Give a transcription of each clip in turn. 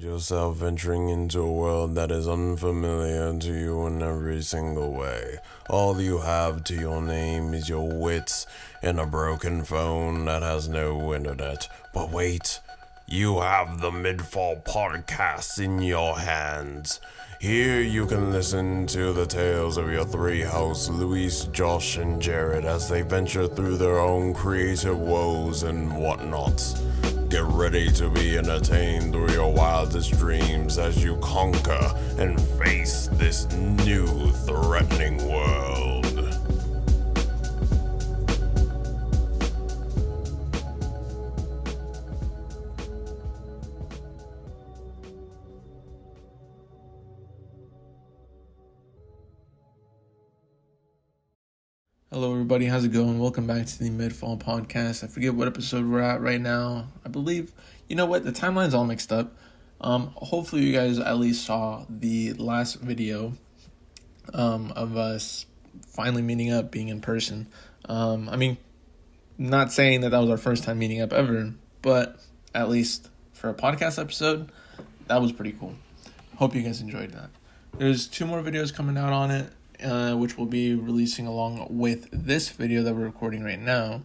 Find yourself venturing into a world that is unfamiliar to you in every single way. All you have to your name is your wits and a broken phone that has no internet. But wait, you have the MidFall Podcast in your hands. Here you can listen to the tales of your three hosts, Luis, Josh, and Jared, as they venture through their own creative woes and whatnots. Get ready to be entertained through your wildest dreams as you conquer and face this new threatening world. Hello everybody, how's it going? Welcome back to the MidFall Podcast. I forget what episode we're at right now. I believe, you know what, the timeline's all mixed up. Hopefully you guys at least saw the last video of us finally meeting up, being in person. Not saying that was our first time meeting up ever, but at least for a podcast episode, that was pretty cool. Hope you guys enjoyed that. There's 2 more videos coming out on it, which we'll be releasing along with this video that we're recording right now.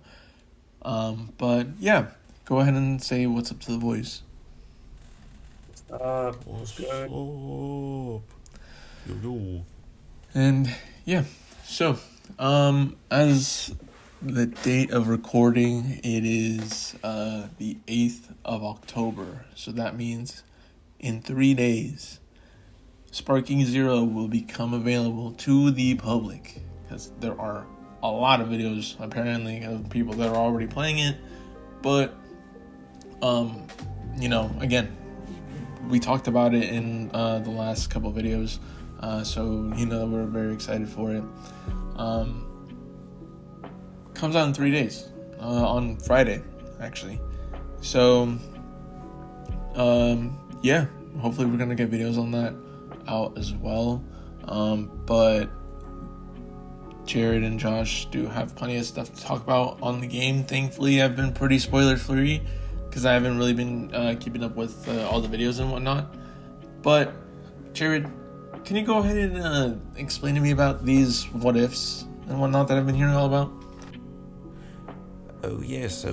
But yeah, go ahead and say what's up to the boys. What's good? Yo. And yeah, so as the date of recording, it is the 8th of October. So that means in 3 days, Sparking Zero will become available to the public, because there are a lot of videos apparently of people that are already playing it. But again, we talked about it in the last couple of videos, so we're very excited for it. Comes out in 3 days, on Friday actually. So hopefully we're gonna get videos on that out as well, but Jared and Josh do have plenty of stuff to talk about on the game. Thankfully, I've been pretty spoiler free because I haven't really been keeping up with all the videos and whatnot. But Jared, can you go ahead and explain to me about these what ifs and whatnot that I've been hearing all about? Oh yes,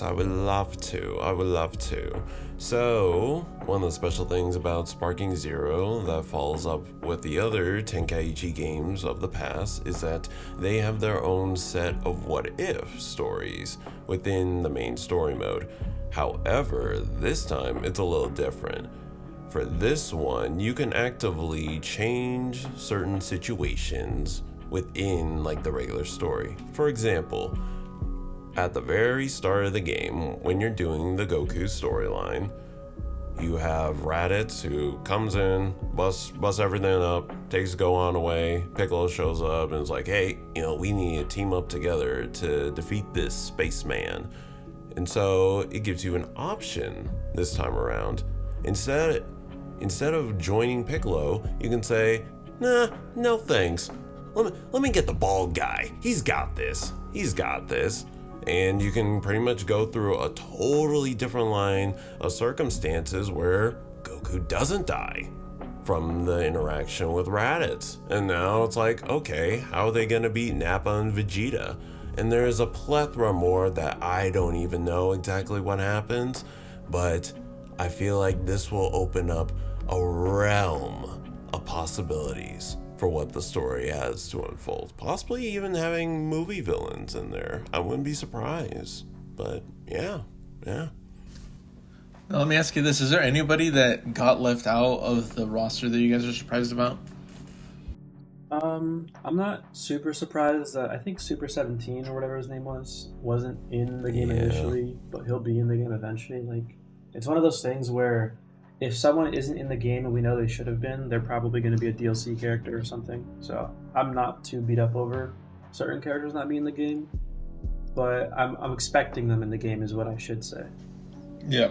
I would love to. So, one of the special things about Sparking Zero that follows up with the other Tenkaichi games of the past is that they have their own set of what-if stories within the main story mode. However, this time it's a little different. For this one, you can actively change certain situations within the regular story. For example, at the very start of the game, when you're doing the Goku storyline, you have Raditz who comes in, busts everything up, takes Gohan away. Piccolo shows up and is like, hey, we need to team up together to defeat this spaceman. And so it gives you an option this time around. Instead of joining Piccolo, you can say, nah, no thanks. Let me get the bald guy. He's got this. And you can pretty much go through a totally different line of circumstances where Goku doesn't die from the interaction with Raditz. And now it's like, okay, how are they going to beat Nappa and Vegeta? And there's a plethora more that I don't even know exactly what happens, but I feel like this will open up a realm of possibilities for what the story has to unfold. Possibly even having movie villains in there. I wouldn't be surprised. But yeah. Now, let me ask you this. Is there anybody that got left out of the roster that you guys are surprised about? I'm not super surprised that I think Super 17 or whatever his name wasn't in the game initially, but he'll be in the game eventually. It's one of those things where if someone isn't in the game and we know they should have been, they're probably going to be a DLC character or something. So I'm not too beat up over certain characters not being in the game, but I'm expecting them in the game is what I should say. Yeah.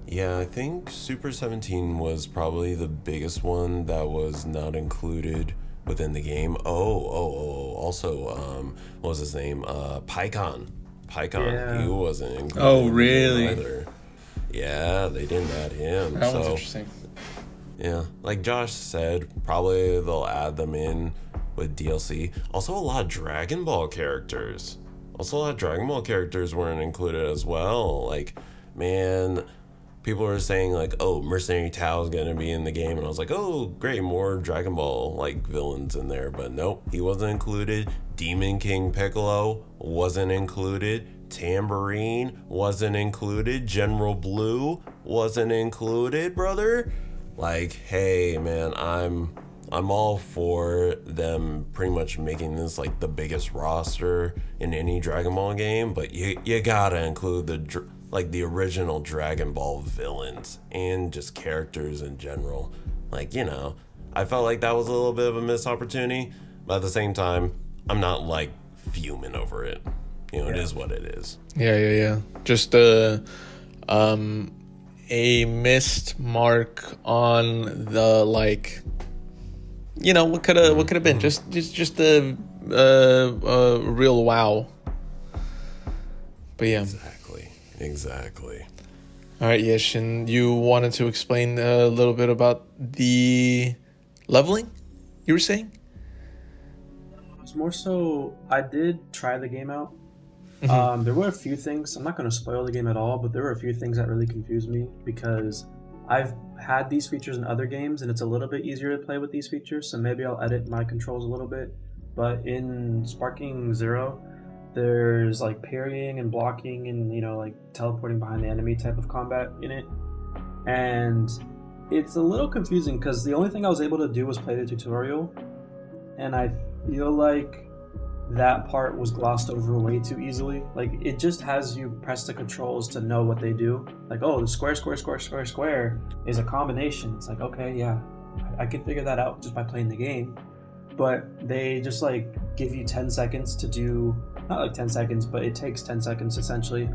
Yeah, I think Super 17 was probably the biggest one that was not included within the game. Also, what was his name? PyCon. Pycon, Yeah. he wasn't included. Oh, really? Either. Yeah, they didn't add him. That one's interesting. Yeah, like Josh said, probably they'll add them in with DLC. Also, a lot of Dragon Ball characters. Weren't included as well. Like, man, people were saying like, oh, Mercenary Tao is gonna be in the game, and I was like, oh, great, more Dragon Ball like villains in there. But nope, he wasn't included. Demon King Piccolo wasn't included. Tambourine wasn't included. General Blue wasn't included, brother. Like, hey, man, I'm all for them pretty much making this like the biggest roster in any Dragon Ball game, but you gotta include the original Dragon Ball villains and just characters in general. Like, you know, I felt like that was a little bit of a missed opportunity, but at the same time, I'm not like fuming over it. You know, It is what it is. Yeah. Just a missed mark on the like, you know, what could have been just a real wow. But yeah, exactly. All right, Yeshin, you wanted to explain a little bit about the leveling you were saying? It's more so, I did try the game out. There were a few things, I'm not going to spoil the game at all, but there were a few things that really confused me because I've had these features in other games and it's a little bit easier to play with these features, so maybe I'll edit my controls a little bit. But in Sparking Zero, there's like parrying and blocking and, you know, like teleporting behind the enemy type of combat in it. And it's a little confusing because the only thing I was able to do was play the tutorial, and I feel like that part was glossed over way too easily. Like, it just has you press the controls to know what they do. Like, oh, the square is a combination. It's like, okay, yeah, I can figure that out just by playing the game. But they just like give you 10 seconds to do, not like 10 seconds, but it takes 10 seconds essentially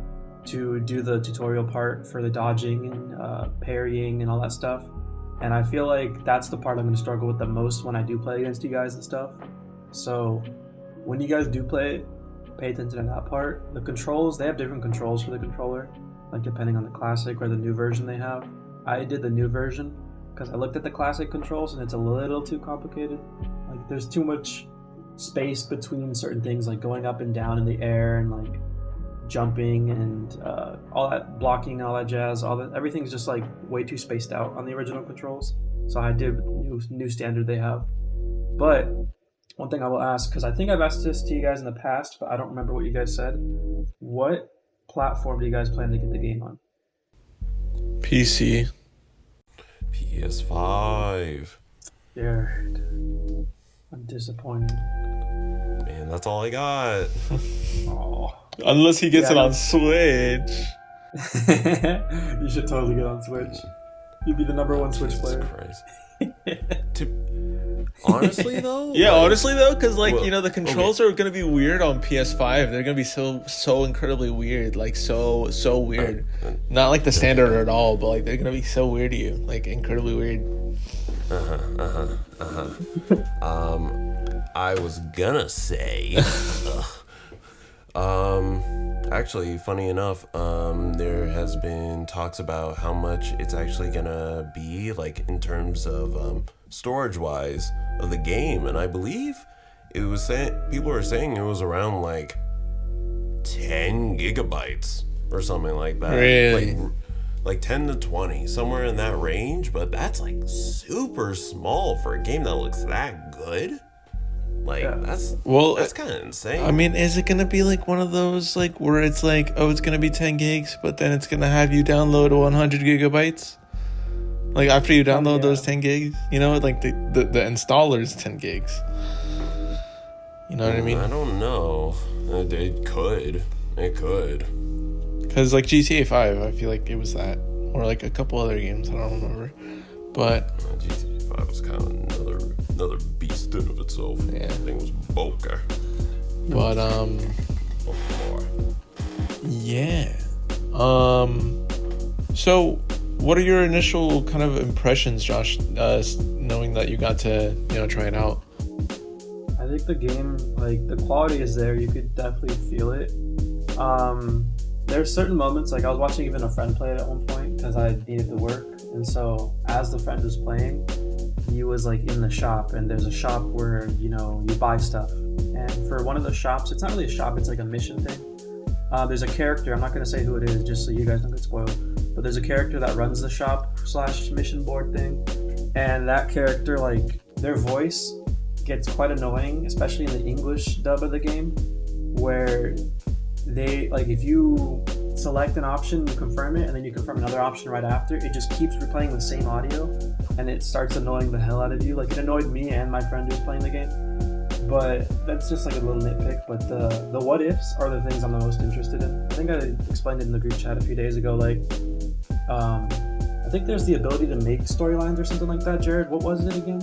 to do the tutorial part for the dodging and parrying and all that stuff. And I feel like that's the part I'm going to struggle with the most when I do play against you guys and stuff. So when you guys do play it, pay attention to that part. The controls, they have different controls for the controller, like depending on the classic or the new version they have. I did the new version because I looked at the classic controls and it's a little too complicated. Like, there's too much space between certain things, like going up and down in the air and like jumping and all that blocking and all that jazz. Everything's just like way too spaced out on the original controls. So I did with the new standard they have. But one thing I will ask, because I think I've asked this to you guys in the past, but I don't remember what you guys said. What platform do you guys plan to get the game on? PC. PS5. Jared, I'm disappointed. Man, that's all I got. Oh. Unless he gets it on Switch. You should totally get on Switch. You'd be the number one Switch player. Honestly though? Yeah, honestly though, because like, well, you know, the controls are gonna be weird on PS5. They're gonna be so incredibly weird, like so weird. Not like the standard at all, but like they're gonna be so weird to you, like incredibly weird. I was gonna say, actually, funny enough, there has been talks about how much it's actually gonna be, like, in terms of storage-wise of the game, and I believe it was people were saying it was around like 10 gigabytes or something like that. Really? Like 10 to 20, somewhere in that range, but that's like super small for a game that looks that good. Like, that's kind of insane. I mean, is it going to be like one of those, like, where it's like, oh, it's going to be 10 gigs, but then it's going to have you download 100 gigabytes? Like, after you download those 10 gigs, you know, like the installer's 10 gigs. You know what I mean? I don't know. It could. Because, like, GTA 5, I feel like it was that. Or, like, a couple other games, I don't remember. But GTA 5 was kind of another beast in of itself. Yeah. That thing was bulky. But, yeah. So, what are your initial kind of impressions, Josh, knowing that you got to, you know, try it out? I think the game, like, the quality is there. You could definitely feel it. There's certain moments, like I was watching even a friend play it at one point because I needed to work, and so as the friend was playing, he was like in the shop, and there's a shop where you buy stuff, and for one of the shops, it's not really a shop, it's like a mission thing. There's a character, I'm not going to say who it is just so you guys don't get spoiled, but there's a character that runs the shop / mission board thing, and that character, like, their voice gets quite annoying, especially in the English dub of the game, where they, like, if you select an option, you confirm it, and then you confirm another option right after, it just keeps replaying the same audio, and it starts annoying the hell out of you. Like, it annoyed me and my friend who was playing the game. But that's just like a little nitpick. But the what ifs are the things I'm the most interested in. I think I explained it in the group chat a few days ago. Like, I think there's the ability to make storylines or something like that. Jared, what was it again?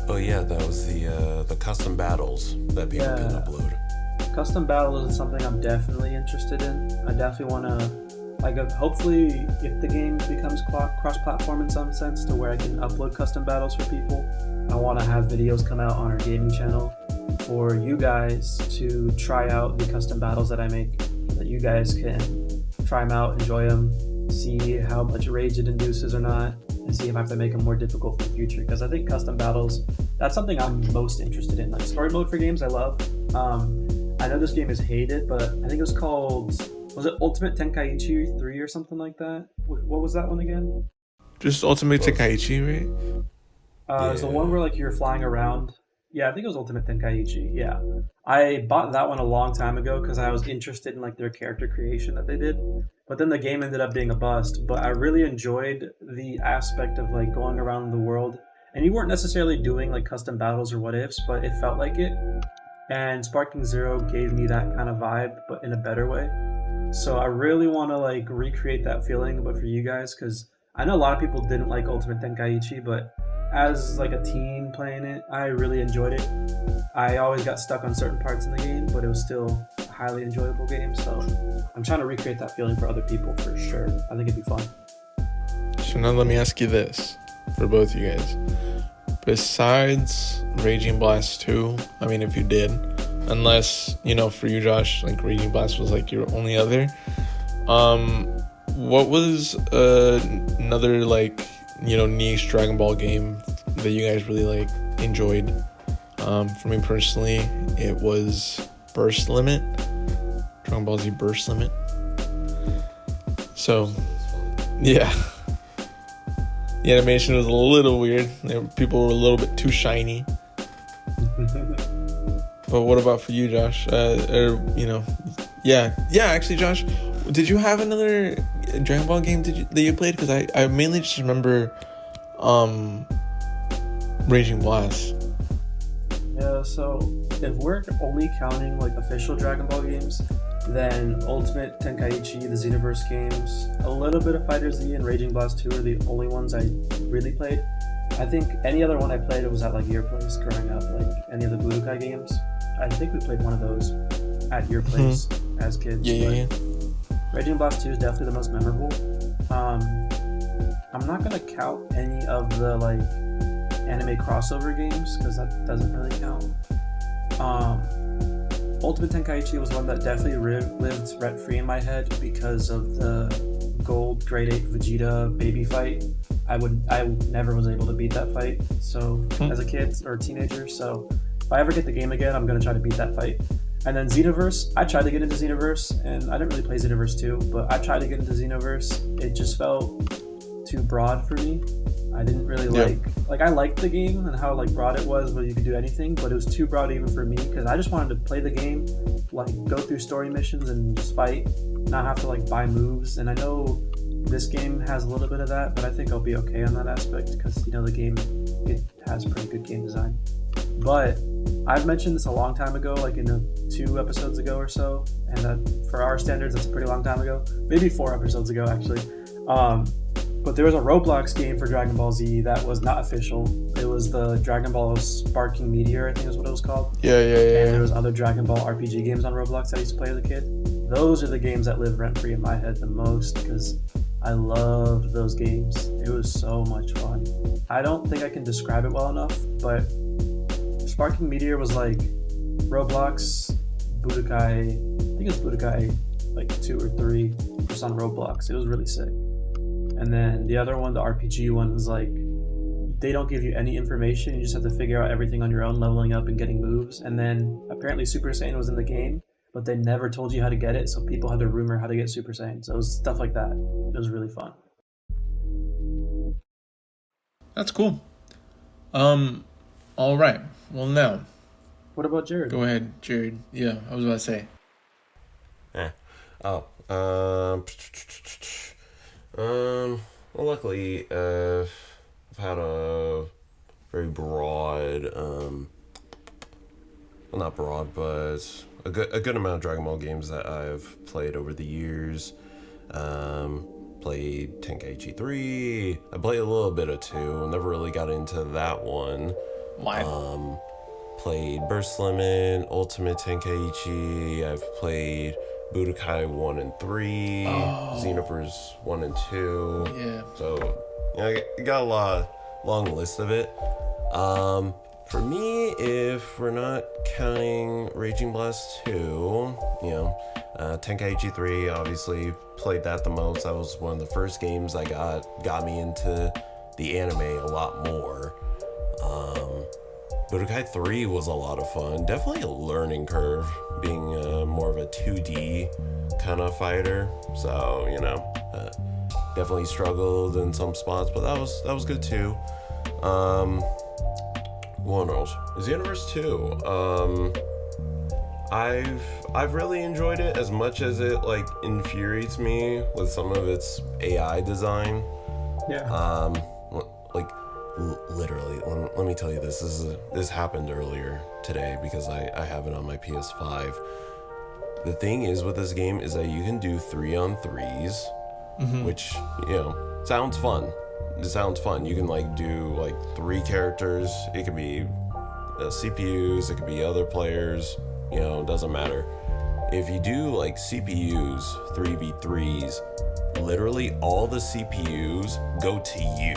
Oh yeah, that was the custom battles that people can upload. Custom battles is something I'm definitely interested in. I definitely want to, hopefully, if the game becomes cross-platform in some sense, to where I can upload custom battles for people. I want to have videos come out on our gaming channel for you guys to try out the custom battles that I make, so that you guys can try them out, enjoy them, see how much rage it induces or not, and see if I have to make them more difficult for the future. Because I think custom battles, that's something I'm most interested in. Like, story mode for games, I love. I know this game is hated, but I think it was called, was it Ultimate Tenkaichi 3 or something like that? What was that one again? Just Ultimate Tenkaichi, right? It was the one where, like, you're flying around. Yeah, I think it was Ultimate Tenkaichi. Yeah. I bought that one a long time ago because I was interested in, like, their character creation that they did. But then the game ended up being a bust. But I really enjoyed the aspect of, like, going around the world. And you weren't necessarily doing, like, custom battles or what ifs, but it felt like it. And Sparking Zero gave me that kind of vibe, but in a better way. So I really want to, like, recreate that feeling, but for you guys, because I know a lot of people didn't like Ultimate Tenkaichi, but as, like, a teen playing it, I really enjoyed it. I always got stuck on certain parts in the game, but it was still a highly enjoyable game, so I'm trying to recreate that feeling for other people for sure. I think it'd be fun. So now let me ask you this, for both you guys. Besides Raging Blast 2, I mean, if you did, unless, for you, Josh, like, Raging Blast was, like, your only other, what was another, like, niche Dragon Ball game that you guys really, like, enjoyed? For me personally, it was Burst Limit, Dragon Ball Z Burst Limit. So, yeah. The animation was a little weird. People were a little bit too shiny. But what about for you, Josh? Actually, Josh, did you have another Dragon Ball game that you played? Because I mainly just remember Raging Blast. Yeah, so if we're only counting, like, official Dragon Ball games, then Ultimate Tenkaichi, the Xenoverse games, a little bit of Fighter Z and Raging Blast 2 are the only ones I really played. I think any other one I played, it was at, like, your place growing up, like any of the Budokai games. I think we played one of those at your place as kids. Yeah. Raging Blast 2 is definitely the most memorable. I'm not gonna count any of the, like, anime crossover games because that doesn't really count. Ultimate Tenkaichi was one that definitely lived rent-free in my head because of the Gold Grade 8 Vegeta baby fight. I never was able to beat that fight. So as a kid or teenager, so if I ever get the game again, I'm gonna try to beat that fight. And then Xenoverse, I tried to get into Xenoverse, and I didn't really play Xenoverse 2, but I tried to get into Xenoverse. It just felt too broad for me. I didn't really like I liked the game and how, like, broad it was, where you could do anything, but it was too broad even for me because I just wanted to play the game, like, go through story missions and just fight, not have to, like, buy moves. And I know this game has a little bit of that, but I think I'll be okay on that aspect because, the game, it has pretty good game design. But I've mentioned this a long time ago, like in 2 episodes ago or so, and that for our standards, that's a pretty long time ago. Maybe 4 episodes ago, actually. But there was a Roblox game for Dragon Ball Z that was not official. It was the Dragon Ball Sparking Meteor, I think is what it was called. Yeah. And there was other Dragon Ball RPG games on Roblox I used to play as a kid. Those are the games that live rent-free in my head the most because I loved those games. It was so much fun. I don't think I can describe it well enough, but Sparking Meteor was like Roblox, Budokai, think it was Budokai like 2 or 3, just on Roblox. It was really sick. And then the other one, the RPG one, was like they don't give you any information. You just have to figure out everything on your own, leveling up and getting moves. And then apparently Super Saiyan was in the game, but they never told you how to get it, so people had to rumor how to get Super Saiyan. So it was stuff like that. It was really fun. That's cool. All right. Well, now. What about Jared? Go ahead, Jared. Yeah, I was about to say. Well, luckily, I've had a very broad, well, not broad, but a good amount of Dragon Ball games that I've played over the years. Played Tenkaichi 3. I played a little bit of 2. Never really got into that one. Why? Played Burst Limit, Ultimate Tenkaichi. I've played Budokai 1 and 3, Xenoverse 1 and 2. Yeah. So, I got a long list of it. For me, if we're not counting Raging Blast 2, Tenkaichi 3, obviously played that the most. That was one of the first games that got me into the anime a lot more. Budokai 3 was a lot of fun. Definitely a learning curve, being more of a 2D kind of fighter. So, definitely struggled in some spots, but that was good too. What else? Xenoverse 2. I've really enjoyed it, as much as it infuriates me with some of its AI design. Yeah. Literally, let me tell you this. This happened earlier today because I have it on my PS5. The thing is with this game is that you can do 3-on-3s, which sounds fun. It sounds fun. You can do 3 characters. It could be CPUs. It could be other players. It doesn't matter. If you do CPUs 3v3s, literally all the CPUs go to you.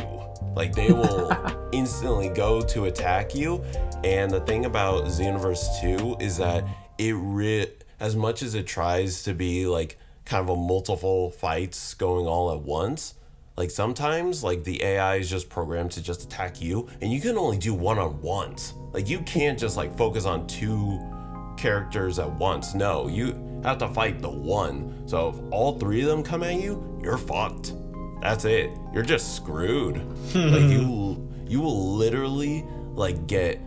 They will instantly go to attack you. And the thing about Xenoverse 2 is that as much as it tries to be kind of a multiple fights going all at once, sometimes the AI is just programmed to just attack you, and you can only do one-on-ones. You can't just focus on 2 characters at once. No, you have to fight the one. So if all 3 of them come at you, you're fucked. That's it. You're just screwed. You will literally get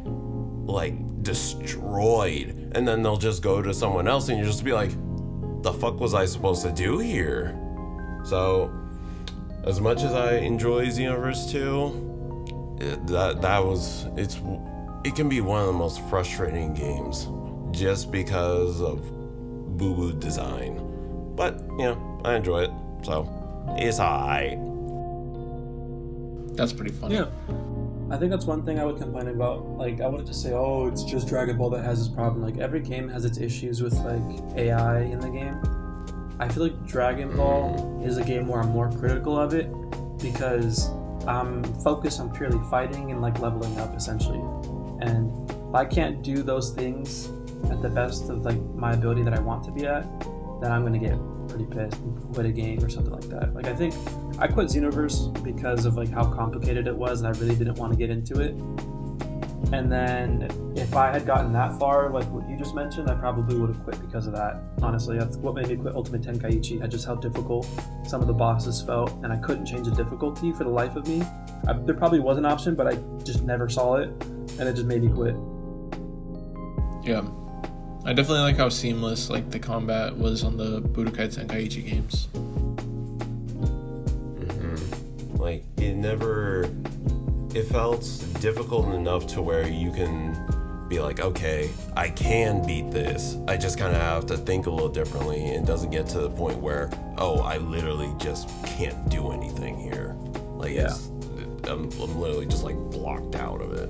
destroyed, and then they'll just go to someone else, and you just be like, the fuck was I supposed to do here? So as much as I enjoy Xenoverse 2, it can be one of the most frustrating games just because of boo-boo design. But I enjoy it, so it's alright. That's pretty funny. Yeah. I think that's one thing I would complain about. I wouldn't just say, oh, it's just Dragon Ball that has this problem. Every game has its issues with AI in the game. I feel like Dragon Ball is a game where I'm more critical of it because I'm focused on purely fighting and leveling up essentially. And if I can't do those things at the best of my ability that I want to be at, then I'm gonna get pretty pissed and quit a game or something like that. I think I quit Xenoverse because of how complicated it was, and I really didn't want to get into it. And then if I had gotten that far, what you just mentioned, I probably would have quit because of that. Honestly, that's what made me quit Ultimate Tenkaichi. Just how difficult some of the bosses felt, and I couldn't change the difficulty for the life of me. There probably was an option, but I just never saw it, and it just made me quit. Yeah. I definitely like how seamless the combat was on the Budokai Tenkaichi games. It felt difficult enough to where you can be okay, I can beat this. I just kind of have to think a little differently, and doesn't get to the point where, oh, I literally just can't do anything here. I'm literally just blocked out of it.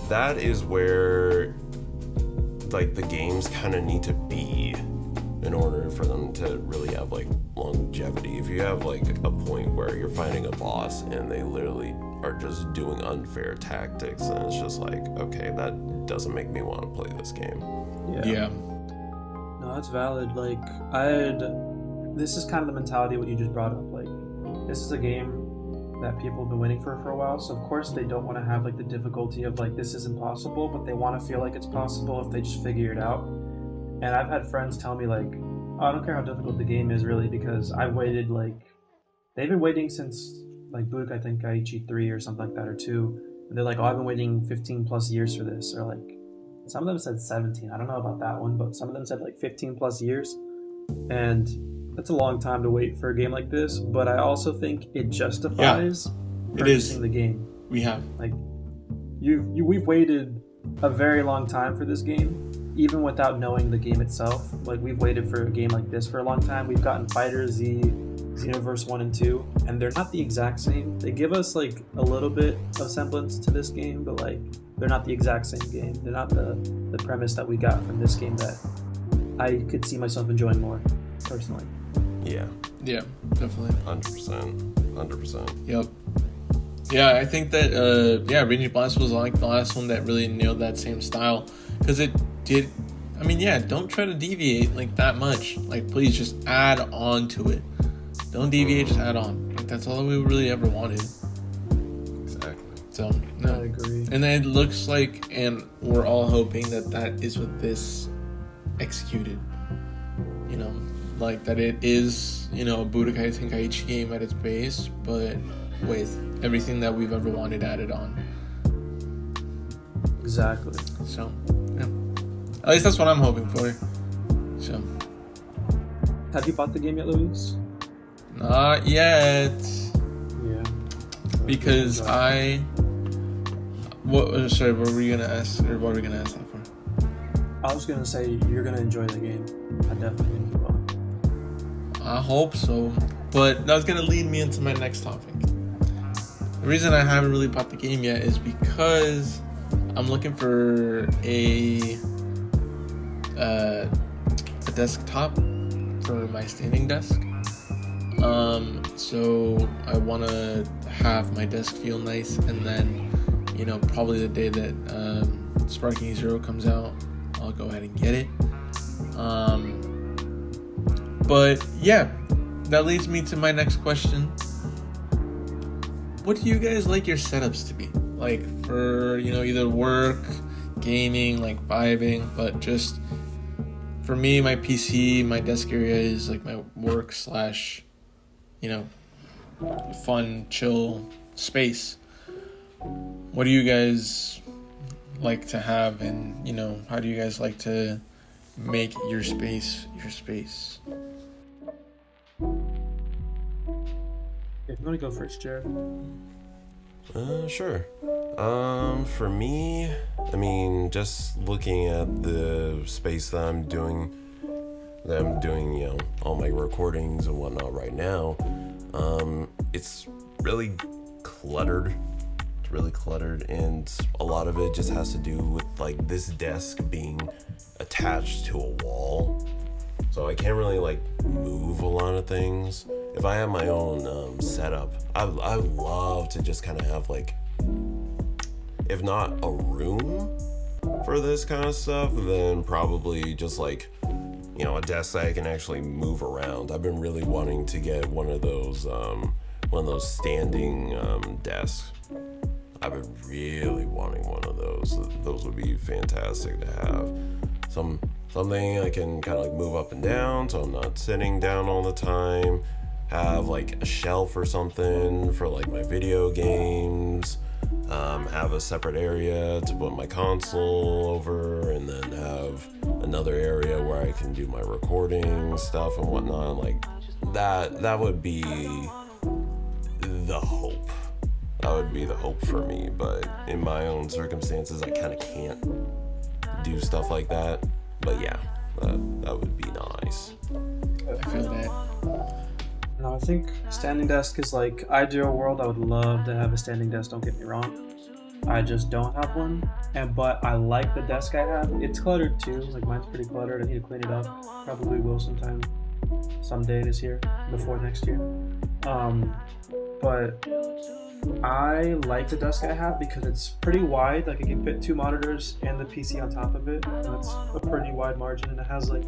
That is where the games kind of need to be in order for them to really have longevity. If you have a point where you're fighting a boss and they literally are just doing unfair tactics, and it's just okay, that doesn't make me want to play this game. Yeah. No, No, that's valid. Like, this is kind of the mentality of what you just brought up. Like, this is a game that people have been waiting for a while, so of course they don't want to have like the difficulty of like this is impossible, but they want to feel like it's possible if they just figure it out. And I've had friends tell me like, oh, I don't care how difficult the game is really, because I've waited like, they've been waiting since like Budokai Tenkaichi 3 or something like that, or 2. And they're like, oh, I've been waiting 15 plus years for this, or like some of them said 17. I don't know about that one, but some of them said like 15 plus years. And that's a long time to wait for a game like this, but I also think it justifies purchasing the game. We have. Like, we've waited a very long time for this game, even without knowing the game itself. Like, we've waited for a game like this for a long time. We've gotten Fighter Z, Xenoverse 1 and 2, and they're not the exact same. They give us, like, a little bit of semblance to this game, but, like, they're not the exact same game. They're not the premise that we got from this game that I could see myself enjoying more, personally. Yeah, definitely. 100%. Yep. Yeah, I think that Raging Blast was like the last one that really nailed that same style, because it did. I mean, yeah, don't try to deviate like that much. Like, please just add on to it. Don't deviate, just add on. Like, that's all we really ever wanted. Exactly. So no. I agree. And then it looks like, and we're all hoping that is what this executed. You know, like that it is, you know, a Budokai Tenkaichi game at its base, but with everything that we've ever wanted added on. Exactly. So, yeah. At least that's what I'm hoping for. So. Have you bought the game yet, Luis? Not yet. Yeah. Because what were we gonna ask, or what were we gonna ask that for? I was gonna say you're gonna enjoy the game. I definitely think you will. I hope so. But that's gonna lead me into my next topic. The reason I haven't really bought the game yet is because I'm looking for a desktop for my standing desk. So I want to have my desk feel nice, and then, you know, probably the day that Sparking Zero comes out, I'll go ahead and get it. But yeah, that leads me to my next question. What do you guys like your setups to be? Like, for, you know, either work, gaming, like vibing, but just for me, my PC, my desk area is like my work / you know, fun, chill space. What do you guys like to have, and, you know, how do you guys like to make your space your space? If you want to go first, Jared. Sure. For me, I mean, just looking at the space that I'm doing, you know, all my recordings and whatnot right now, it's really cluttered. It's really cluttered, and a lot of it just has to do with, like, this desk being attached to a wall. So I can't really, like, move a lot of things. If I have my own setup, I love to just kind of have, like, if not a room for this kind of stuff, then probably just, like, you know, a desk that I can actually move around. I've been really wanting to get one of those standing desks. I've been really wanting one of those. Those would be fantastic to have. Something I can kind of like move up and down, so I'm not sitting down all the time. Have like a shelf or something for like my video games. Have a separate area to put my console over, and then have another area where I can do my recording stuff and whatnot. Like that would be the hope. That would be the hope for me, but in my own circumstances, I kind of can't do stuff like that. But yeah, that would be nice. I feel that. No, I think standing desk is like ideal world. I would love to have a standing desk, don't get me wrong. I just don't have one. But I like the desk I have. It's cluttered too. Like, mine's pretty cluttered. I need to clean it up. Probably will someday this year, before next year. But I like the desk I have because it's pretty wide. Like, it can fit 2 monitors and the PC on top of it. And that's a pretty wide margin, and it has like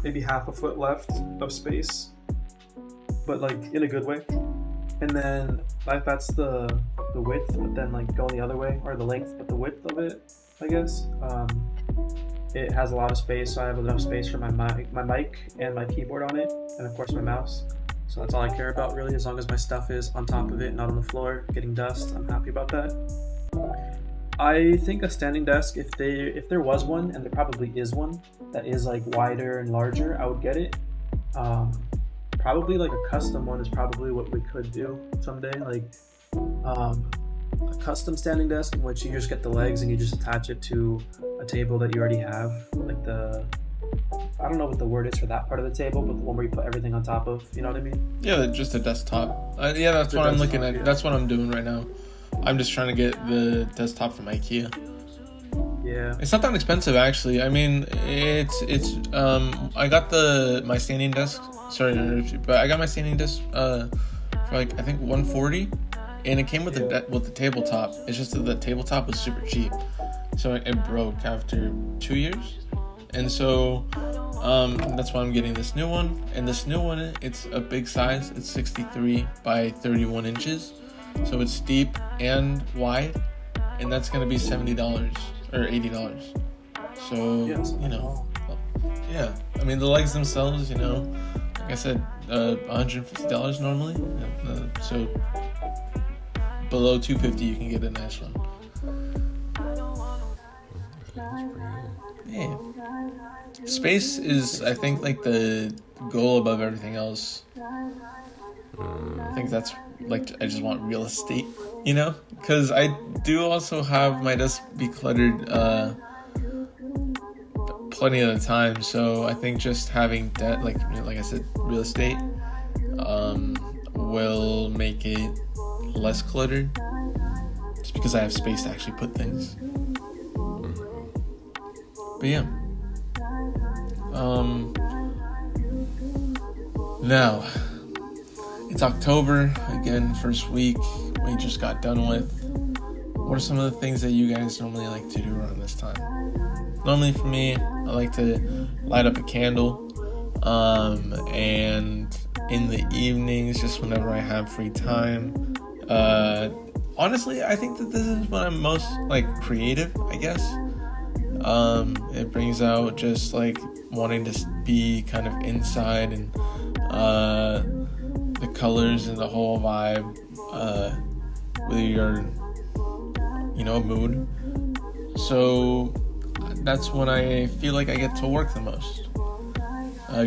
maybe half a foot left of space, but like in a good way. And then that's the width, but then like going the other way, or the length but the width of it, I guess. It has a lot of space, so I have enough space for my mic and my keyboard on it, and of course my mouse. So that's all I care about really. As long as my stuff is on top of it, not on the floor, getting dust, I'm happy about that. I think a standing desk, if there was one, and there probably is one, that is like wider and larger, I would get it. Probably like a custom one is probably what we could do someday. Like a custom standing desk in which you just get the legs and you just attach it to a table that you already have. Like I don't know what the word is for that part of the table, but the one where you put everything on top of, you know what I mean? Yeah, just a desktop. Yeah, that's what I'm looking at. Yeah. That's what I'm doing right now. I'm just trying to get the desktop from IKEA. Yeah. It's not that expensive actually. I mean, it's I got my standing desk. Sorry to interrupt you, but I got my standing desk for like I think $140, and it came with the tabletop. It's just that the tabletop was super cheap, so it broke after 2 years, and so that's why I'm getting this new one. And this new one, it's a big size. It's 63 by 31 inches, so it's deep and wide, and that's gonna be $70 or $80. So you know, yeah. I mean, the legs themselves, you know. Like I said, $150 normally, so below $250 you can get a nice one. Yeah. Space is, I think, like the goal above everything else. I think that's like, I just want real estate, you know, because I do also have my desk be cluttered plenty of the time, so I think just having that, like I said, real estate will make it less cluttered, just because I have space to actually put things. But yeah, now it's October again, first week we just got done with. What are some of the things that you guys normally like to do around this time? Normally for me, I like to light up a candle, and in the evenings, just whenever I have free time. Honestly, I think that this is when I'm most like creative, I guess. It brings out just like wanting to be kind of inside, and the colors and the whole vibe, with your, you know, mood. So that's when I feel like I get to work the most,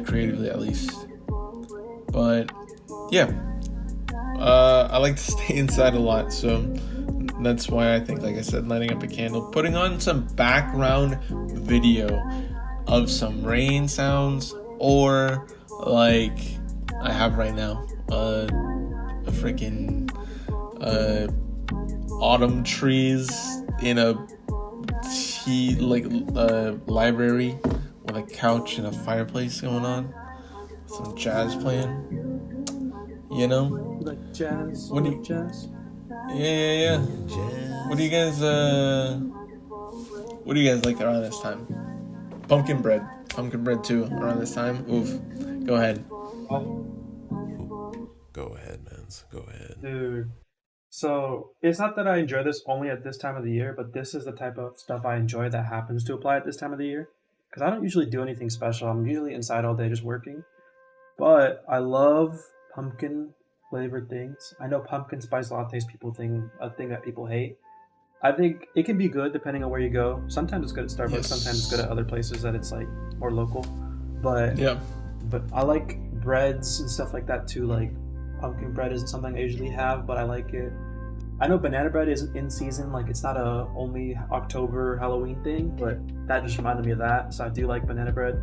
creatively at least. But yeah, I like to stay inside a lot, so that's why I think, like I said, lighting up a candle, putting on some background video of some rain sounds, or like I have right now, a freaking autumn trees in a library with a couch and a fireplace going on, some jazz playing, you know, like jazz. Jazz? Yeah. Jazz. What do you guys like around this time? Pumpkin bread too around this time. Oof. Go ahead. Go ahead, mans. Go ahead. Dude. So it's not that I enjoy this only at this time of the year, but this is the type of stuff I enjoy that happens to apply at this time of the year. Because I don't usually do anything special. I'm usually inside all day just working. But I love pumpkin flavored things. I know pumpkin spice lattes a thing that people hate. I think it can be good depending on where you go. Sometimes it's good at Starbucks. Yes. Sometimes it's good at other places that it's like more local. But yeah. But I like breads and stuff like that too. Like pumpkin bread isn't something I usually have, but I like it. I know banana bread isn't in season. Like it's not a only October Halloween thing, but that just reminded me of that. So I do like banana bread.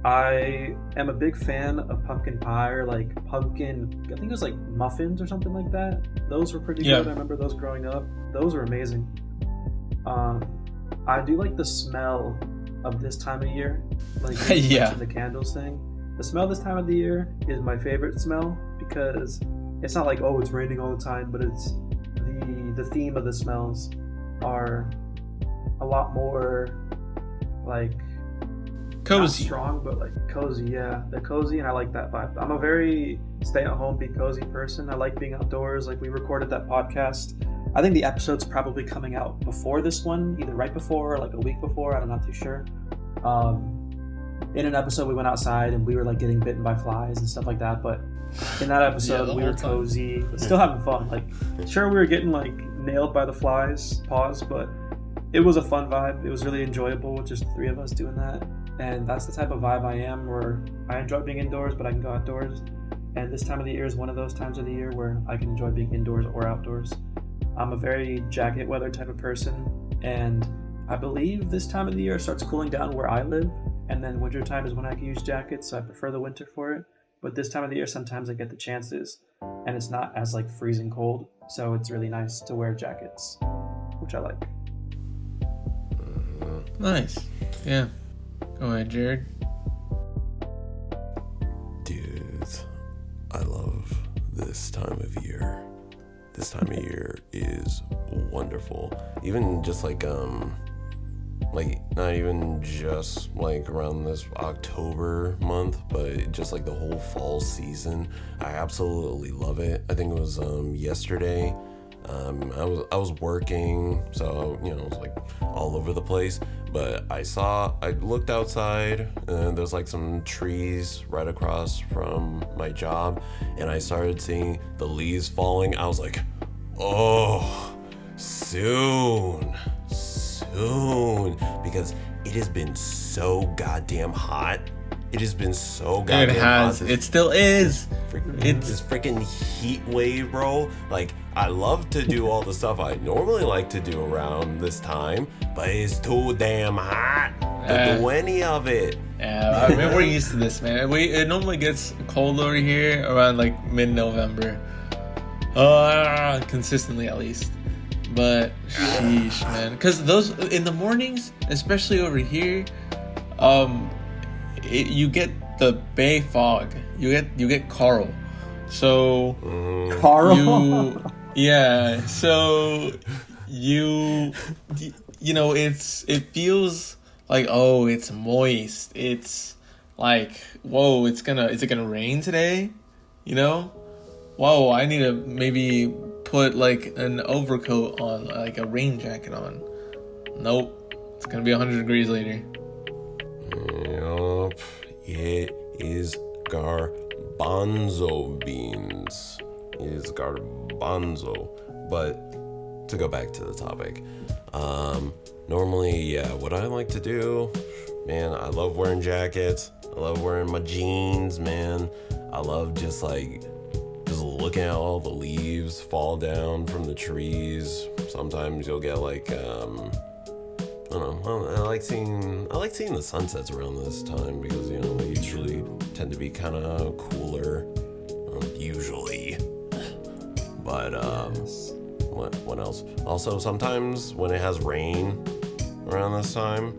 I am a big fan of pumpkin pie, or like pumpkin, I think it was like muffins or something like that. Those were pretty good. I remember those growing up. Those were amazing. I do like the smell of this time of year. Like the candles thing. The smell this time of the year is my favorite smell, because it's not like, oh, it's raining all the time, but it's the theme of the smells are a lot more like cozy. Not strong, but like cozy. Yeah, they're cozy, and I like that vibe. I'm a very stay-at-home, be cozy person. I like being outdoors. Like, we recorded that podcast. I think the episode's probably coming out before this one, either right before or like a week before. I'm not too sure. In an episode, we went outside and we were like getting bitten by flies and stuff like that. But in that episode, we were cozy, but still having fun. Like, sure, we were getting like nailed by the flies, but it was a fun vibe. It was really enjoyable with just the three of us doing that. And that's the type of vibe I am, where I enjoy being indoors, but I can go outdoors. And this time of the year is one of those times of the year where I can enjoy being indoors or outdoors. I'm a very jacket weather type of person, and I believe this time of the year starts cooling down where I live, and then winter time is when I can use jackets, so I prefer the winter for it. But this time of the year, sometimes I get the chances, and it's not as like freezing cold, so it's really nice to wear jackets, which I like. Nice. Yeah. Go ahead, Jared. Dude, I love this time of year. This time of year is wonderful. Even just like not even just like around this October month, but just like the whole fall season. I absolutely love it. I think it was yesterday. I was working, so it was like all over the place. But I looked outside, and there's like some trees right across from my job, and I started seeing the leaves falling. I was like, oh, soon, because it has been so goddamn hot. It has been so goddamn hot. It still is. This freaking heat wave, bro. Like, I love to do all the stuff I normally like to do around this time, but it's too damn hot to do any of it. Yeah, I mean, we're used to this, man. It normally gets cold over here around like mid-November. Consistently at least. But sheesh, man. Because those in the mornings, especially over here, you get the bay fog. You get Carl. So Carl. Yeah. So it feels like, oh, it's moist. It's like, whoa, is it gonna rain today? Whoa, I need to maybe put like an overcoat on, like a rain jacket on. Nope, it's gonna be 100 degrees later. Yup, it is garbanzo beans. It is garbanzo. But to go back to the topic, normally, what I like to do, man, I love wearing jackets. I love wearing my jeans, man. I love just looking at all the leaves fall down from the trees. Sometimes you'll get like, I don't know. I like seeing the sunsets around this time because they usually tend to be kind of cooler, usually. But what else? Also, sometimes when it has rain around this time,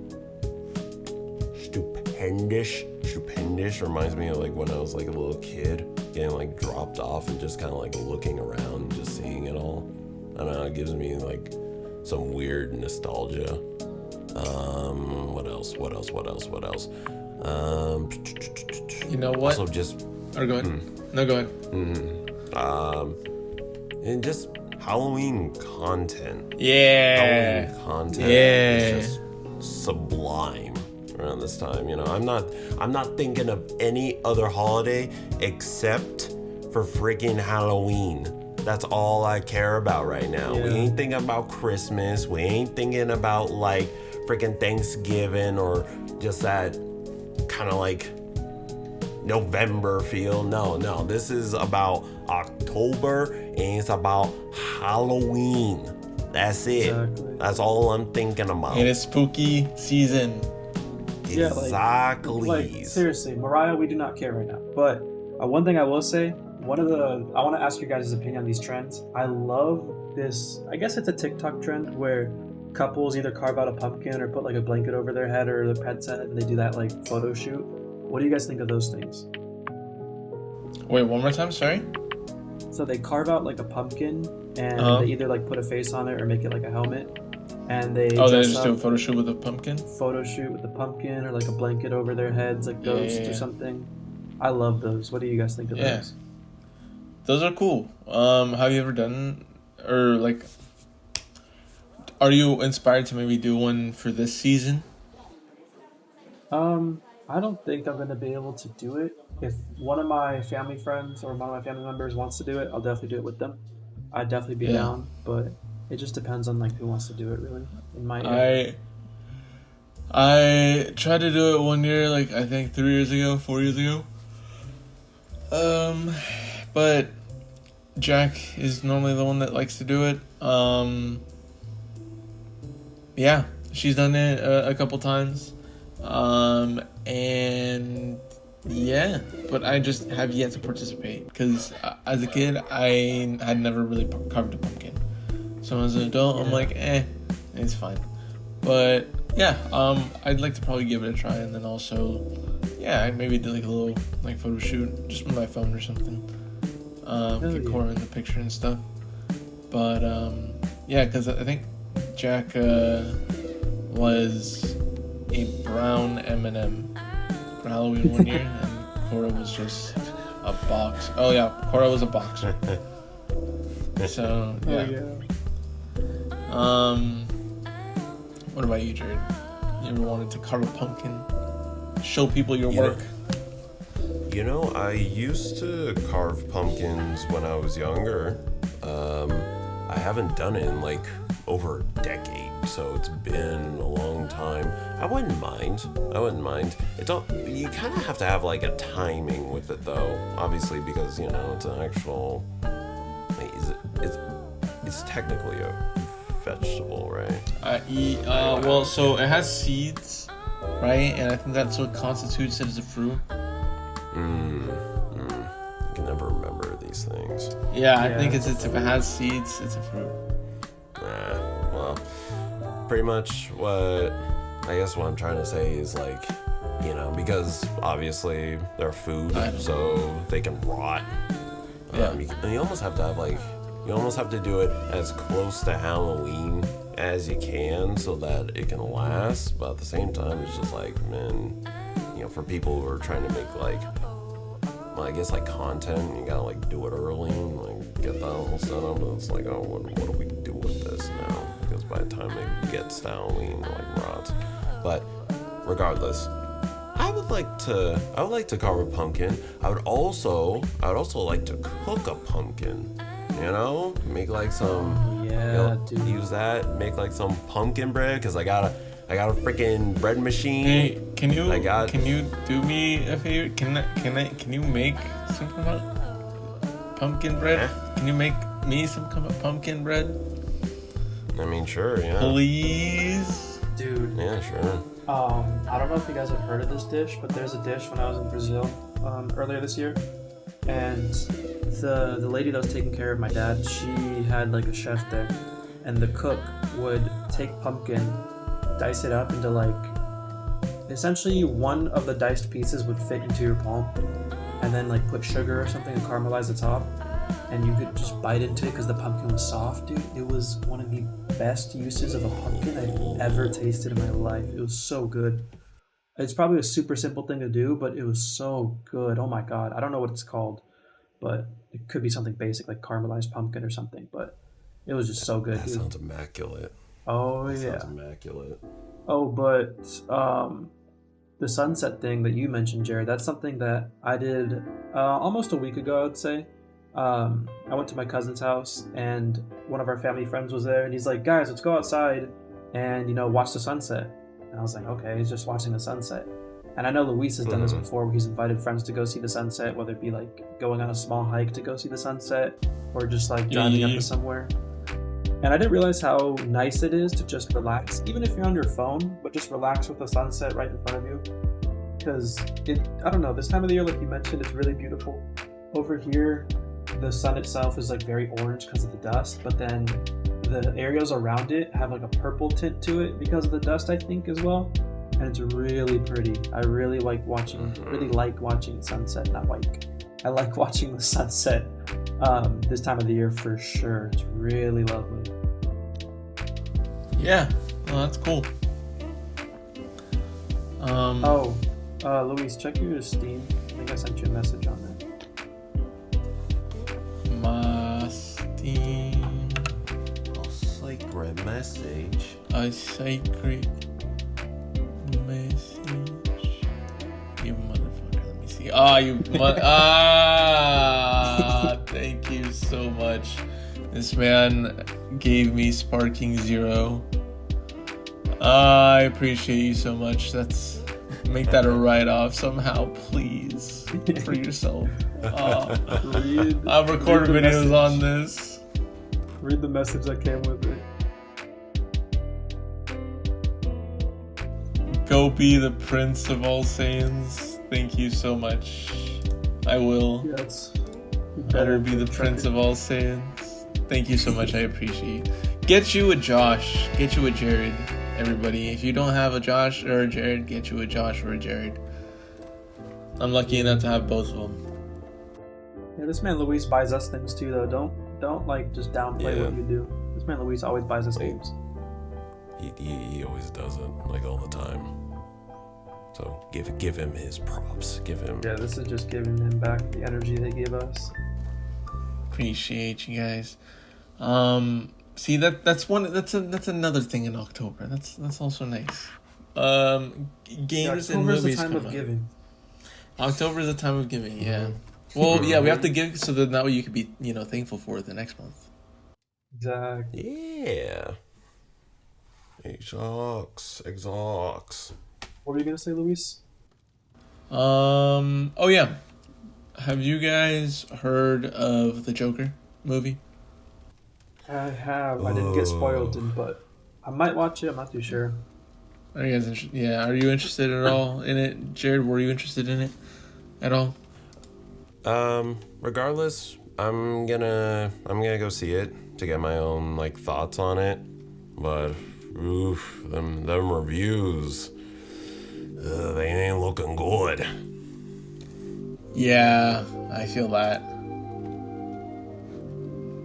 stupendous reminds me of like when I was like a little kid, getting like dropped off and just kind of like looking around and just seeing it all. I don't know, it gives me like some weird nostalgia. What else? You know what? Also just... Or go ahead. No, go ahead. And just Halloween content. Yeah. Halloween content is just sublime around this time. I'm not thinking of any other holiday except for freaking Halloween. That's all I care about right now. Yeah. We ain't thinking about Christmas. We ain't thinking about like freaking Thanksgiving or just that kind of like November feel. No. This is about October and it's about Halloween. That's it. Exactly. That's all I'm thinking about. It is spooky season. Exactly. Like seriously, Mariah, we do not care right now. But one thing I will say, I want to ask you guys' opinion on these trends. I love this. I guess it's a TikTok trend where couples either carve out a pumpkin or put like a blanket over their head or their pets in it, and they do that like photo shoot. What do you guys think of those things? Wait, one more time, sorry? So they carve out like a pumpkin and they either like put a face on it or make it like a helmet. and they they dress just up, do a photo shoot with a pumpkin. photo shoot with the pumpkin or like a blanket over their heads, like ghosts or something. I love those. What do you guys think of those? Those are cool. Have you ever done, or like, are you inspired to maybe do one for this season? I don't think I'm gonna be able to do it. If one of my family friends or one of my family members wants to do it, I'll definitely do it with them. I'd definitely be down, but it just depends on like who wants to do it. Really, in my area. I tried to do it one year, like I think 4 years ago. But Jack is normally the one that likes to do it. Yeah, she's done it a couple times. And yeah, but I just have yet to participate because as a kid I had never really carved a pumpkin. So as an adult, I'm like, it's fine. But yeah, I'd like to probably give it a try, and then also, I'd maybe do like a little like photo shoot just with my phone or something. Get Cora in the picture and stuff. But because I think Jack was a brown M&M for Halloween one year, and Cora was just a box. Oh yeah, Cora was a boxer. So what about you, Jared? You ever wanted to carve a pumpkin? Show people your work? You know, I used to carve pumpkins when I was younger. I haven't done it in like over a decade, so it's been a long time. I wouldn't mind. You kind of have to have like a timing with it though, obviously, because it's an actual. It's technically a vegetable, right? Well, so it has seeds, right? And I think that's what constitutes it as a fruit. I can never remember these things. Yeah, I think it's if it has seeds, it's a fruit. Well, pretty much what I'm trying to say is like, because obviously they're food, so they can rot. You almost have to have you almost have to do it as close to Halloween as you can so that it can last. But at the same time, it's just like, man, for people who are trying to make content, you gotta do it early and get that all set up. And it's like, oh, what do we do with this now? Because by the time it gets to Halloween, rots. But regardless, I would like to carve a pumpkin. I would also like to cook a pumpkin. Make some. Dude. Use that. Make some pumpkin bread because I got a freaking bread machine. Hey, can you do me a favor? Can you make some kind of pumpkin bread? Can you make me some kind of pumpkin bread? I mean, sure, yeah. Please, dude. Yeah, sure. I don't know if you guys have heard of this dish, but there's a dish when I was in Brazil earlier this year, and the lady that was taking care of my dad, she had a chef there, and the cook would take pumpkin, dice it up into essentially one of the diced pieces would fit into your palm, and then put sugar or something and caramelize the top, and you could just bite into it because the pumpkin was soft, dude. It was one of the best uses of a pumpkin I've ever tasted in my life. It was so good. It's probably a super simple thing to do, but it was so good. Oh my god, I don't know what it's called, but it could be something basic like caramelized pumpkin or something, but it was just so good. That sounds immaculate. Oh, that yeah. Sounds immaculate. Oh, but the sunset thing that you mentioned, Jared, that's something that I did almost a week ago, I would say. I went to my cousin's house, and one of our family friends was there, and he's like, guys, let's go outside and, watch the sunset. And I was like, okay, he's just watching the sunset. And I know Luis has done this before, where he's invited friends to go see the sunset, whether it be going on a small hike to go see the sunset or just driving up to somewhere. And I didn't realize how nice it is to just relax, even if you're on your phone, but just relax with the sunset right in front of you. Because I don't know, this time of the year, like you mentioned, it's really beautiful. Over here, the sun itself is very orange because of the dust, but then the areas around it have a purple tint to it because of the dust, I think, as well. And it's really pretty. I really like watching sunset. I like watching the sunset this time of the year for sure. It's really lovely. Yeah, well, that's cool. Luis, check your Steam. I think I sent you a message on that. My Steam. A sacred message. A sacred message. You motherfucker. Let me see. Thank you so much. This man gave me Sparking Zero. I appreciate you so much. Make that a write-off somehow, please, for yourself. I've recorded videos on this. Read the message that came with it. Go be the Prince of all Saiyans. Thank you so much. I will. Yes. Better be the Prince of all Saiyans. Thank you so much. I appreciate you. Get you a Josh. Get you a Jared. Everybody, if you don't have a Josh or a Jared, get you a Josh or a Jared. I'm lucky enough to have both of them. Yeah, this man Luis buys us things too, though. Don't like just downplay what you do. This man Luis always buys us games. He always does it, like, all the time. So give him his props. Give him. Yeah, this is just giving him back the energy they gave us. Appreciate you guys. See that's another thing in October. That's also nice. Games and movies. October is the time of giving. October is the time of giving. Yeah. Well, yeah, we have to give so that way you could be thankful for it the next month. Exactly. Yeah. Exox. What were you gonna say, Luis? Oh yeah. Have you guys heard of the Joker movie? I have. I didn't get spoiled, but I might watch it. I'm not too sure. Are you guys interested? Yeah. Are you interested at all in it, Jared? Were you interested in it at all? Regardless, I'm gonna go see it to get my own thoughts on it. But oof, them reviews, they ain't looking good. Yeah, I feel that.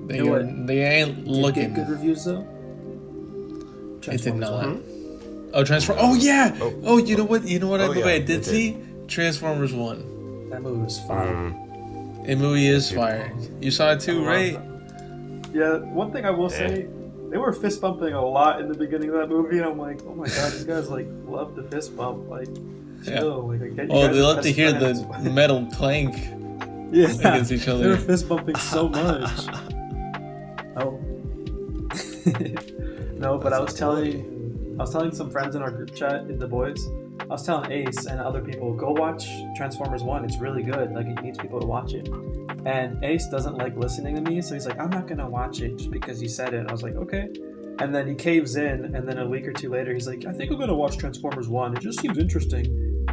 They ain't looking. Did it get good reviews though? It did not. Oh, Transformers. Oh yeah. Oh, you know what? I did see Transformers 1. That movie was fire. The movie is fire. You saw it too, right? Yeah. One thing I will say, they were fist bumping a lot in the beginning of that movie, and I'm like, oh my god, these guys love to fist bump. Chill. I get you guys they love to hear friends. The metal clank against each other. They were fist bumping so much. Oh. No, but I was telling some friends in our group chat, the boys. I was telling Ace and other people, go watch Transformers 1. It's really good. It needs people to watch it. And Ace doesn't like listening to me, so he's like, I'm not gonna watch it just because you said it. And I was like, okay. And then he caves in, and then a week or two later, he's like, I think I'm gonna watch Transformers 1. It just seems interesting.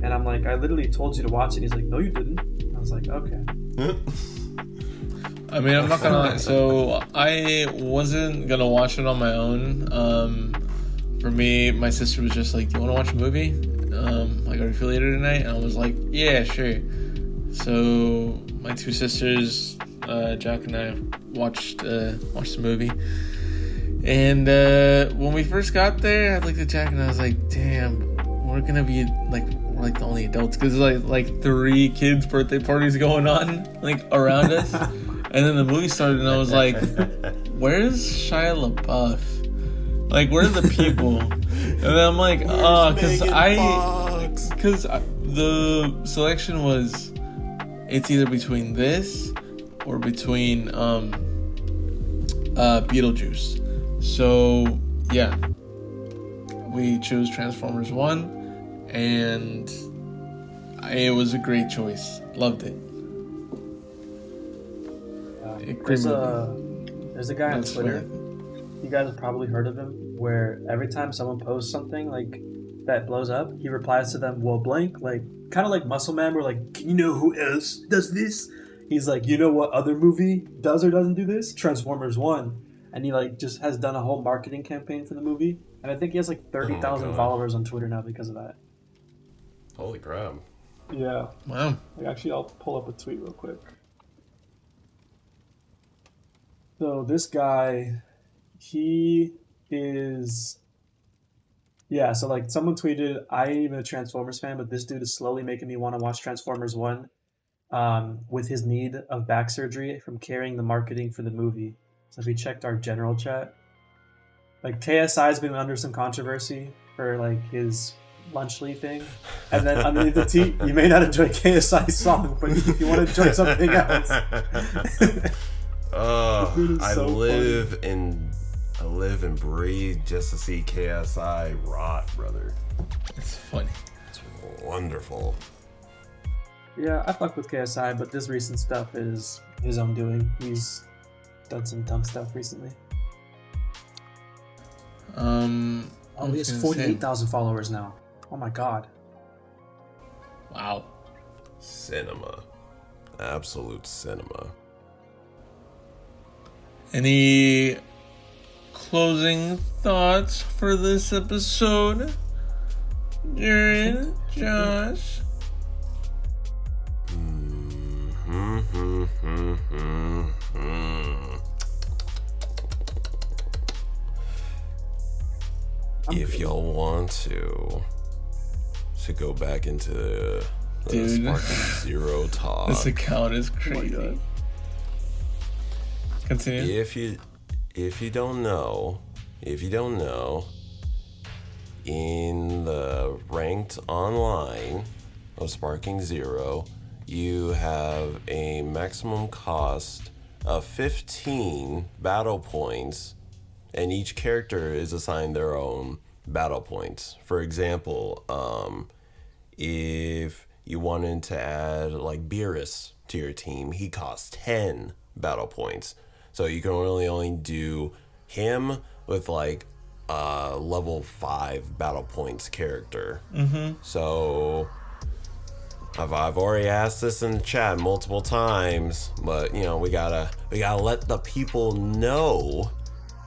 And I'm like, I literally told you to watch it. He's like, no, you didn't. And I was like, okay. I mean, I'm not gonna lie. So I wasn't gonna watch it on my own. For me, my sister was just like, "Do you want to watch a movie? Are you free later tonight?" And I was like, "Yeah, sure." So my two sisters, Jack and I, watched the movie. And when we first got there, I looked at Jack and I was like, "Damn, we're gonna be we're the only adults because like 3 kids' birthday parties going on around us." And then the movie started, and I was like, "Where's Shia LaBeouf? Where are the people?" And then I'm like, because the selection was, it's either between this or between Beetlejuice. So yeah, we chose Transformers 1, and it was a great choice. Loved it. There's a guy on Twitter. You guys have probably heard of him, where every time someone posts something that blows up, he replies to them, well, blank, kind of like Muscle Man, where you know who else does this? He's like, you know what other movie does or doesn't do this? Transformers 1. And he just has done a whole marketing campaign for the movie. And I think he has 30,000 followers on Twitter now because of that. Holy crap. Yeah. Wow. Actually, I'll pull up a tweet real quick. So this guy, he is Yeah, so like someone tweeted, I ain't even a Transformers fan, but this dude is slowly making me want to watch Transformers 1 with his need of back surgery from carrying the marketing for the movie. So if we checked our general chat, like KSI's been under some controversy for like his lunchly thing. And then underneath the tweet, you may not enjoy KSI's song, but if you want to enjoy something else. I live and breathe just to see KSI rot, brother. It's funny. It's wonderful. Yeah, I fuck with KSI, but this recent stuff is his own doing. He's done some dumb stuff recently. He has 48,000 followers now. Oh my god. Wow. Cinema. Absolute cinema. Any closing thoughts for this episode? Jared, Josh? If y'all want to go back into the Sparking Zero talk. This account is crazy. Continue. If you don't know, in the ranked online of Sparking Zero, you have a maximum cost of 15 battle points, and each character is assigned their own battle points. For example, if you wanted to add like Beerus to your team, he costs 10 battle points. So you can really only do him with like a level 5 battle points character. So I've already asked this in the chat multiple times, but you know, we gotta let the people know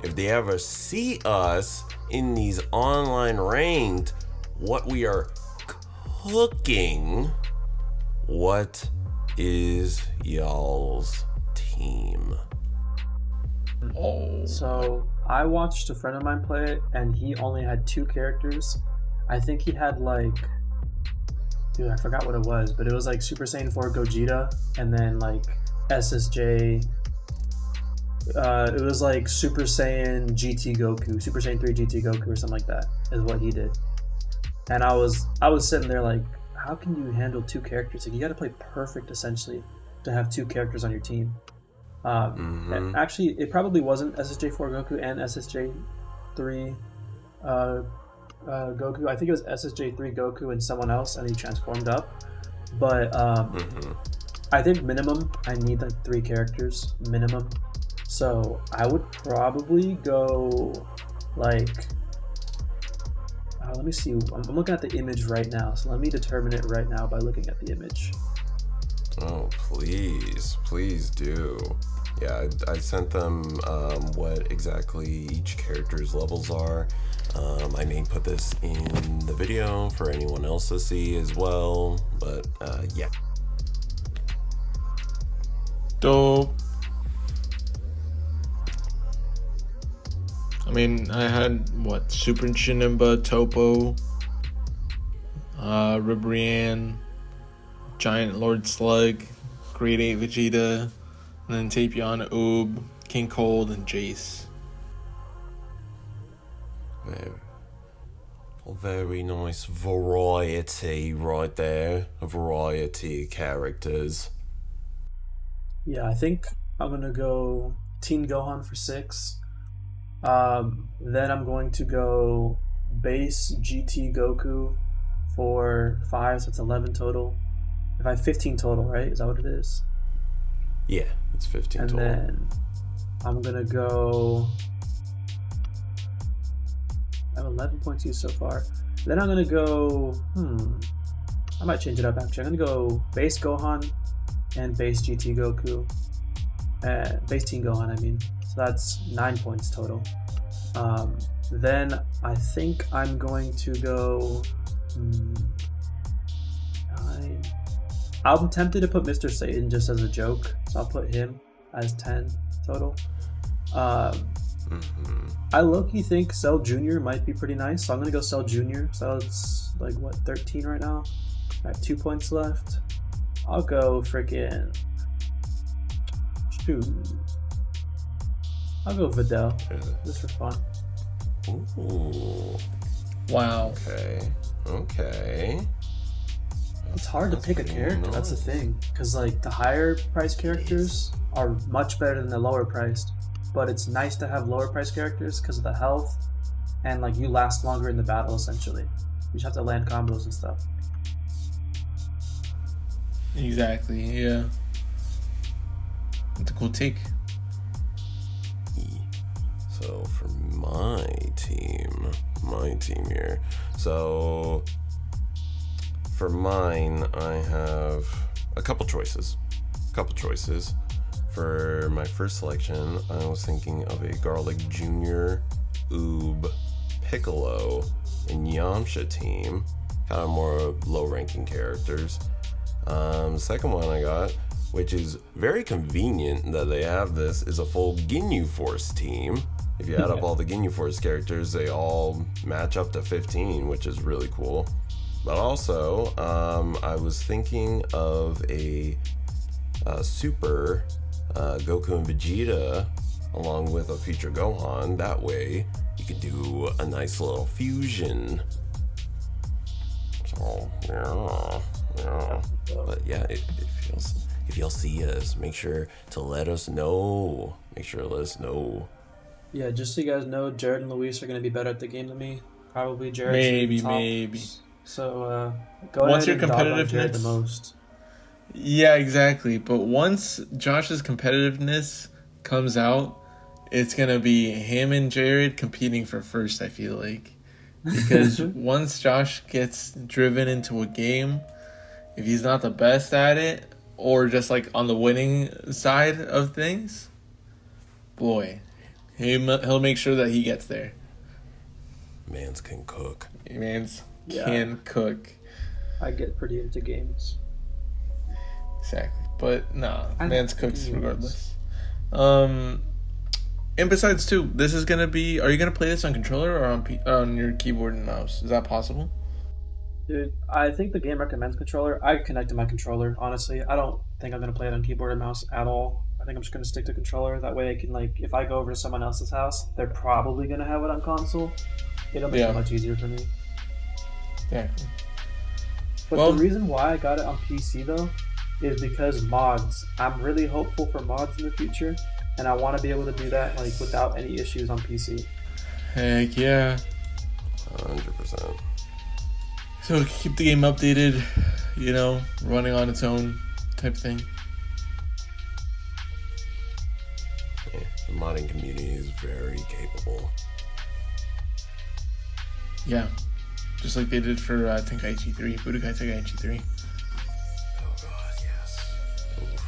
if they ever see us in these online ranked, what we are cooking. What is y'all's team? So I watched a friend of mine play it, and he only had 2 characters. I think he had like, dude, I forgot what it was, but it was like Super Saiyan 4 Gogeta, and then like SSJ. It was like Super Saiyan GT Goku, Super Saiyan 3 GT Goku, or something like that, is what he did. And I was sitting there like, how can you handle 2 characters? Like, you got to play perfect essentially to have 2 characters on your team. And actually, it probably wasn't SSJ4 Goku and SSJ3 Goku. I think it was SSJ3 Goku and someone else, and he transformed up. But I think minimum, I need like 3 characters minimum. So I would probably go like, let me see. I'm looking at the image right now, so let me determine it right now by looking at the image. Oh, please do. Yeah, I sent them what exactly each character's levels are. I may put this in the video for anyone else to see as well, but yeah. Dope. I mean, I had Super Chinimba, Topo, Ribrianne, Giant Lord Slug, Grade 8 Vegeta, and then Tapion, Oob, King Cold, and Jace. Very nice variety right there. A variety of characters. Yeah, I think I'm going to go Teen Gohan for 6. Then I'm going to go base GT Goku for 5, so it's 11 total. If I have 15 total, right? Is that what it is? Yeah, it's 15 and total. And then I'm gonna go. I have 11 points used so far. Then I'm gonna go. I might change it up actually. I'm gonna go base Gohan and base GT Goku. Base Teen Gohan, I mean. So that's 9 points total. Then I think I'm going to go. 9. I'm tempted to put Mr. Satan just as a joke, so I'll put him as 10 total. I low-key think Cell Jr. might be pretty nice, so I'm gonna go Cell Jr. So it's like what, 13 right now? I have 2 points left. I'll go freaking shoot. I'll go Vidal just for fun. Ooh. Wow. Okay. It's hard to pick a character. That's the thing, because like the higher priced characters are much better than the lower priced. But it's nice to have lower priced characters because of the health, and like you last longer in the battle. Essentially, you just have to land combos and stuff. Exactly. Yeah. That's a cool take. So for my team here. So for mine, I have a couple choices. For my first selection, I was thinking of a Garlic Jr., Oob, Piccolo, and Yamcha team. Kind of more low-ranking characters. Second one I got, which is very convenient that they have this, is a full Ginyu Force team. If you add up all the Ginyu Force characters, they all match up to 15, which is really cool. But also, I was thinking of a Super Goku and Vegeta along with a future Gohan. That way, you could do a nice little fusion. So, yeah. But yeah, if y'all see us, make sure to let us know. Yeah, just so you guys know, Jared and Luis are going to be better at the game than me. Probably Jared. Maybe. So go ahead and dog on Jared the most. Yeah, exactly. But once Josh's competitiveness comes out, it's going to be him and Jared competing for first, I feel like. Because once Josh gets driven into a game, if he's not the best at it, or just like on the winning side of things, boy, he'll make sure that he gets there. Mans can cook. Can cook. I get pretty into games. Exactly. But nah, Mans cooks regardless. And besides too, this is gonna be, are you gonna play this on controller or on your keyboard and mouse? Is that possible? Dude, I think the game recommends controller. I connect to my controller, honestly. I don't think I'm gonna play it on keyboard and mouse at all. I think I'm just gonna stick to controller. That way I can, like, if I go over to someone else's house, they're probably gonna have it on console. It'll make it much easier for me. Yeah. But the reason why I got it on PC though is because mods. I'm really hopeful for mods in the future, and I want to be able to do that like without any issues on PC. Heck yeah. 100%. So keep the game updated, running on its own type thing. Yeah, the modding community is very capable. Yeah, just like they did for Tenkaichi 3, Budokai Tenkaichi 3. Oh god, yes. Oof.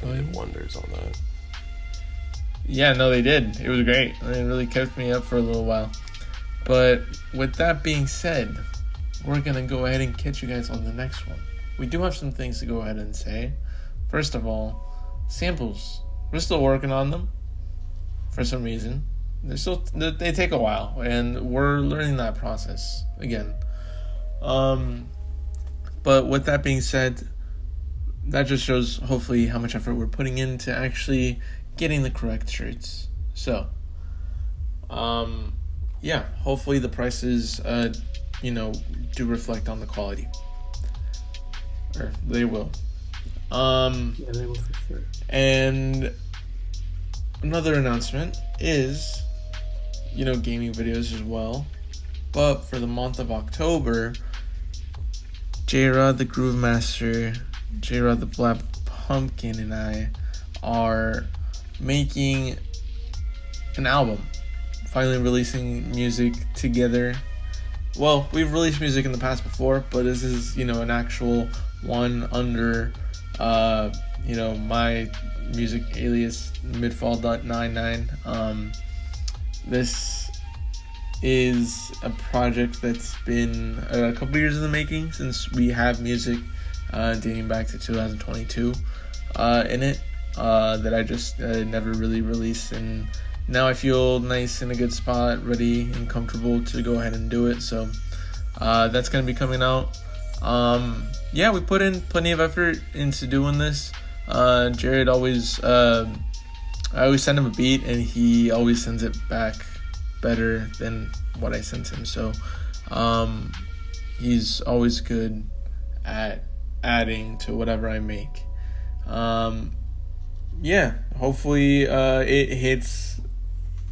They did wonders on that. Yeah, no, they did. It was great. It really kept me up for a little while. But with that being said, we're going to go ahead and catch you guys on the next one. We do have some things to go ahead and say. First of all, samples. We're still working on them for some reason. They take a while, and we're learning that process again. But with that being said, that just shows hopefully how much effort we're putting into actually getting the correct shirts. So, hopefully the prices, do reflect on the quality. Or they will. Yeah, they will for sure. And another announcement is, gaming videos as well. But for the month of October, J-Rod the Groove Master, J-Rod the Black Pumpkin, and I are making an album. Finally releasing music together. Well, we've released music in the past before, but this is, an actual one under, my music alias, MidFall.99. This is a project that's been a couple years in the making, since we have music dating back to 2022 in it, that I just never really released, and now I feel nice in a good spot, ready and comfortable to go ahead and do it. So that's going to be coming out. We put in plenty of effort into doing this. Jared always, I always send him a beat, and he always sends it back better than what I sent him. So he's always good at adding to whatever I make. Hopefully it hits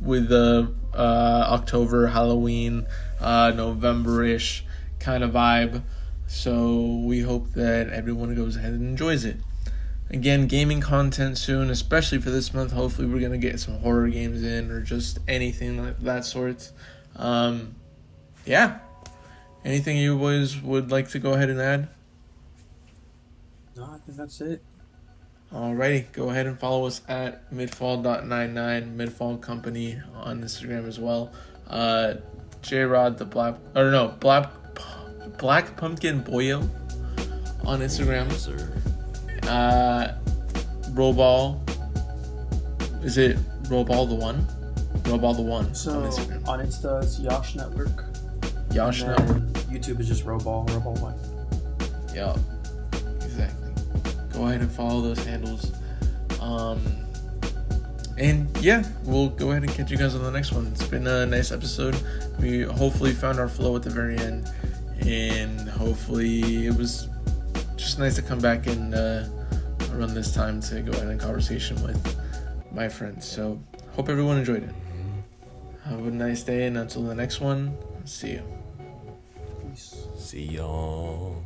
with the October, Halloween, November-ish kind of vibe. So we hope that everyone goes ahead and enjoys it. Again, gaming content soon, especially for this month. Hopefully we're going to get some horror games in, or just anything like that sort. Anything you boys would like to go ahead and add? No, I think that's it. Alrighty, go ahead and follow us at midfall.99, Midfall Company on Instagram as well. J-Rod the Black Pumpkin Boyo on Instagram. Yes, sir. Roball. Is it Roball the One? Roball the One So on Instagram. on Insta, it's Yosh Network. Yosh And then Network. YouTube is just Roball 1. Yeah, exactly. Go ahead and follow those handles. We'll go ahead and catch you guys on the next one. It's been a nice episode. We hopefully found our flow at the very end, and hopefully it was just nice to come back and run this time to go ahead and conversation with my friends. So hope everyone enjoyed it. Have a nice day, and until the next one, see you. Peace. See y'all.